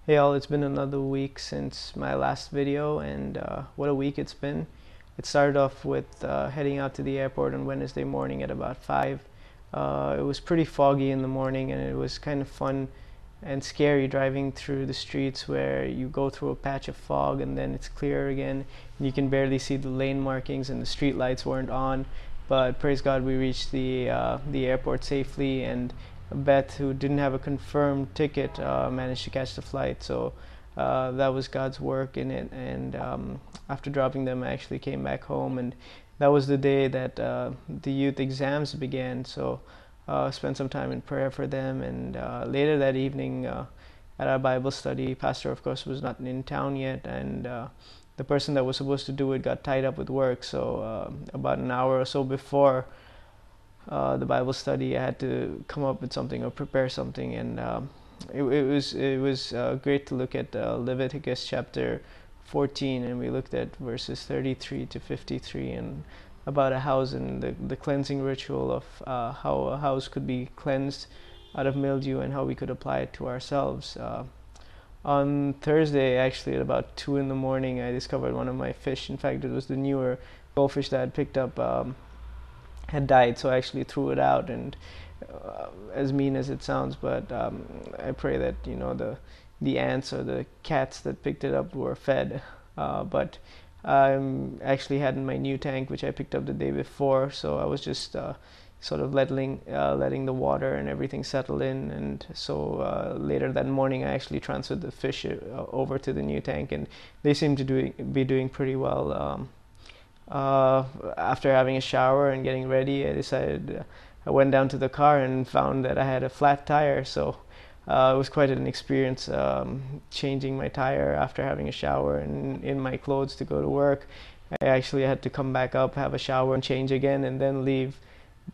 Hey all, it's been another week since my last video, and what a week it's been. It started off with heading out to the airport on Wednesday morning at about 5. It was pretty foggy in the morning, and it was kind of fun and scary driving through the streets where you go through a patch of fog and then it's clear again, and you can barely see the lane markings and the street lights weren't on. But praise God, we reached the airport safely, and Beth, who didn't have a confirmed ticket, managed to catch the flight. So that was God's work in it. And after dropping them, I actually came back home, and that was the day that the youth exams began. So spent some time in prayer for them. And later that evening, at our Bible study, Pastor, of course, was not in town yet, and the person that was supposed to do it got tied up with work. So about an hour or so before the Bible study, I had to come up with something or prepare something, and it was great to look at Leviticus chapter 14, and we looked at verses 33 to 53, and about a house and the cleansing ritual of how a house could be cleansed out of mildew and how we could apply it to ourselves. On Thursday, actually, at about 2 in the morning, I discovered one of my fish. In fact, it was the newer goldfish that I had picked up. Had died, so I actually threw it out. And as mean as it sounds, but I pray that the ants or the cats that picked it up were fed. But I'm actually had in my new tank, which I picked up the day before, so I was just sort of letting the water and everything settle in. And so later that morning, I actually transferred the fish over to the new tank, and they seem to be doing pretty well. After having a shower and getting ready, I went down to the car and found that I had a flat tire. So it was quite an experience, changing my tire after having a shower and in my clothes to go to work. I actually had to come back up, have a shower, and change again, and then leave.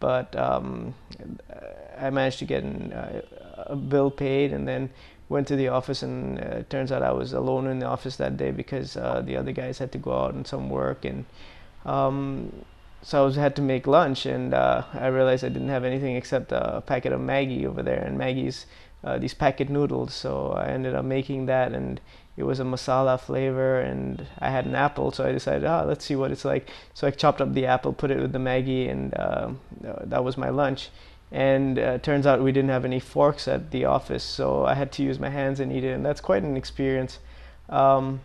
But I managed to get a bill paid, and then went to the office, and it turns out I was alone in the office that day because the other guys had to go out on some work. And um, so had to make lunch, and I realized I didn't have anything except a packet of Maggi over there, and Maggie's these packet noodles. So I ended up making that, and it was a masala flavor, and I had an apple, so I decided, let's see what it's like. So I chopped up the apple, put it with the Maggi, and that was my lunch. And turns out we didn't have any forks at the office, so I had to use my hands and eat it, and that's quite an experience. Um,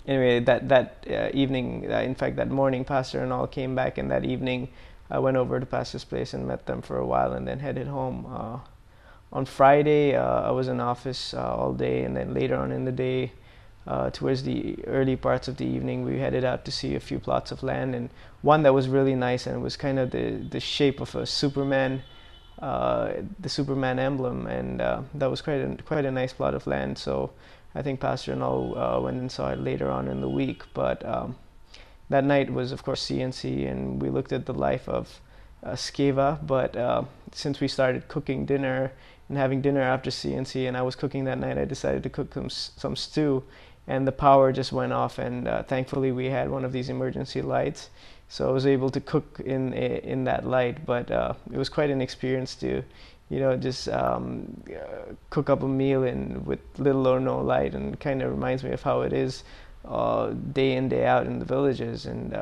anyway, that evening, in fact, that morning, Pastor and all came back, and that evening I went over to Pastor's place and met them for a while, and then headed home. On Friday, I was in office all day, and then later on in the day, towards the early parts of the evening, we headed out to see a few plots of land, and one that was really nice, and it was kind of the shape of a Superman, the Superman emblem, and that was quite a nice plot of land. So I think Pastor and all went and saw it later on in the week. But that night was, of course, CNC, and we looked at the life of Skeva. But since we started cooking dinner and having dinner after CNC, and I was cooking that night, I decided to cook some stew, and the power just went off. And thankfully, we had one of these emergency lights, so I was able to cook in that light. But it was quite an experience to just cook up a meal with little or no light, and kind of reminds me of how it is day in, day out in the villages, and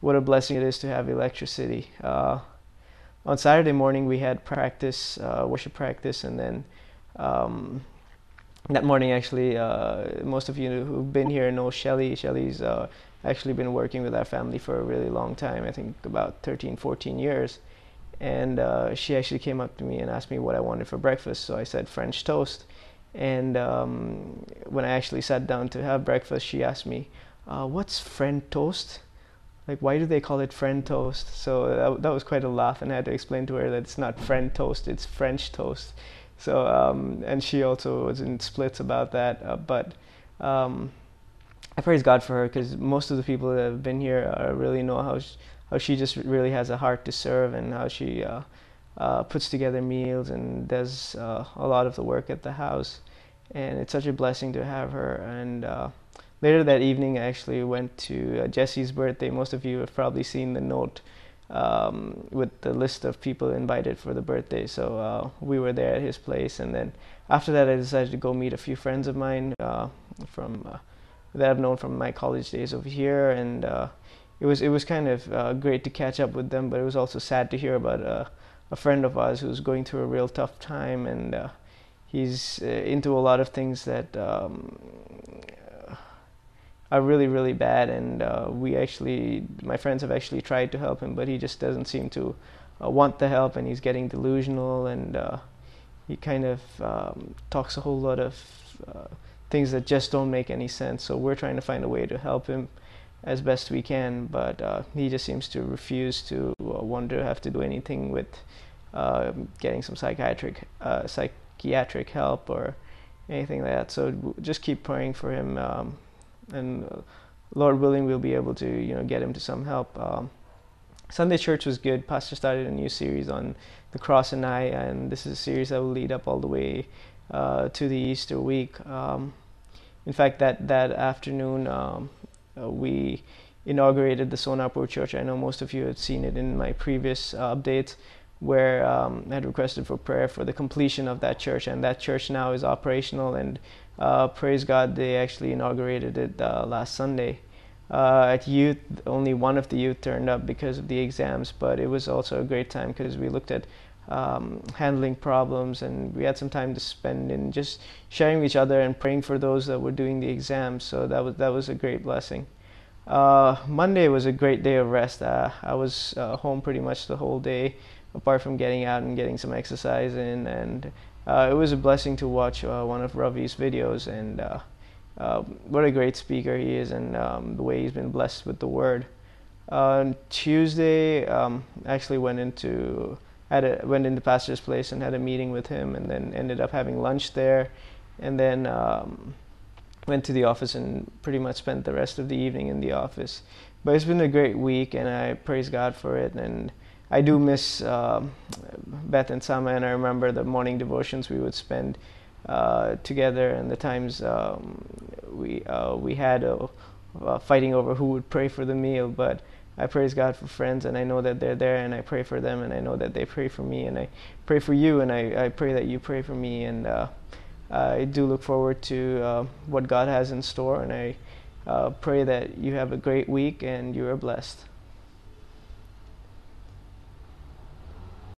what a blessing it is to have electricity. On Saturday morning, we had practice, worship practice, and then that morning, actually, most of you who've been here know Shelly. Shelly's actually been working with our family for a really long time, I think about 13, 14 years. And she actually came up to me and asked me what I wanted for breakfast. So I said French toast. And when I actually sat down to have breakfast, she asked me, what's French toast? Like, why do they call it French toast? So that was quite a laugh, and I had to explain to her that it's not French toast, it's French toast. So, and she also was in splits about that. But I praise God for her, because most of the people that have been here really know how she just really has a heart to serve, and how she puts together meals and does a lot of the work at the house. And it's such a blessing to have her. And later that evening, I actually went to Jesse's birthday. Most of you have probably seen the note with the list of people invited for the birthday. So we were there at his place, and then after that, I decided to go meet a few friends of mine from that I've known from my college days over here, and it was kind of great to catch up with them. But it was also sad to hear about a friend of ours who's going through a real tough time, and he's into a lot of things that are really, really bad, and my friends have actually tried to help him, but he just doesn't seem to want the help, and he's getting delusional, and he kind of talks a whole lot of things that just don't make any sense. So we're trying to find a way to help him as best we can, but he just seems to refuse to want to have to do anything with getting some psychiatric help or anything like that. So just keep praying for him, and Lord willing, we'll be able to get him to some help. Sunday church was good. Pastor started a new series on the cross and I, and this is a series that will lead up all the way to the Easter week. In fact, that afternoon we inaugurated the Sonarpur Church. I know most of you had seen it in my previous updates, where I had requested for prayer for the completion of that church, and that church now is operational, and praise God, they actually inaugurated it last Sunday. At youth, only one of the youth turned up because of the exams, but it was also a great time because we looked at handling problems, and we had some time to spend in just sharing with each other and praying for those that were doing the exams. So that was a great blessing. Monday was a great day of rest. I was home pretty much the whole day, apart from getting out and getting some exercise in, and it was a blessing to watch one of Ravi's videos, and what a great speaker he is, and the way he's been blessed with the word. Tuesday, actually went into pastor's place and had a meeting with him, and then ended up having lunch there, and then went to the office and pretty much spent the rest of the evening in the office. But it's been a great week, and I praise God for it, and I do miss Beth and Sama, and I remember the morning devotions we would spend together, and the times we had fighting over who would pray for the meal. But I praise God for friends, and I know that they're there, and I pray for them, and I know that they pray for me, and I pray for you, and I pray that you pray for me, and I do look forward to what God has in store, and I pray that you have a great week and you are blessed.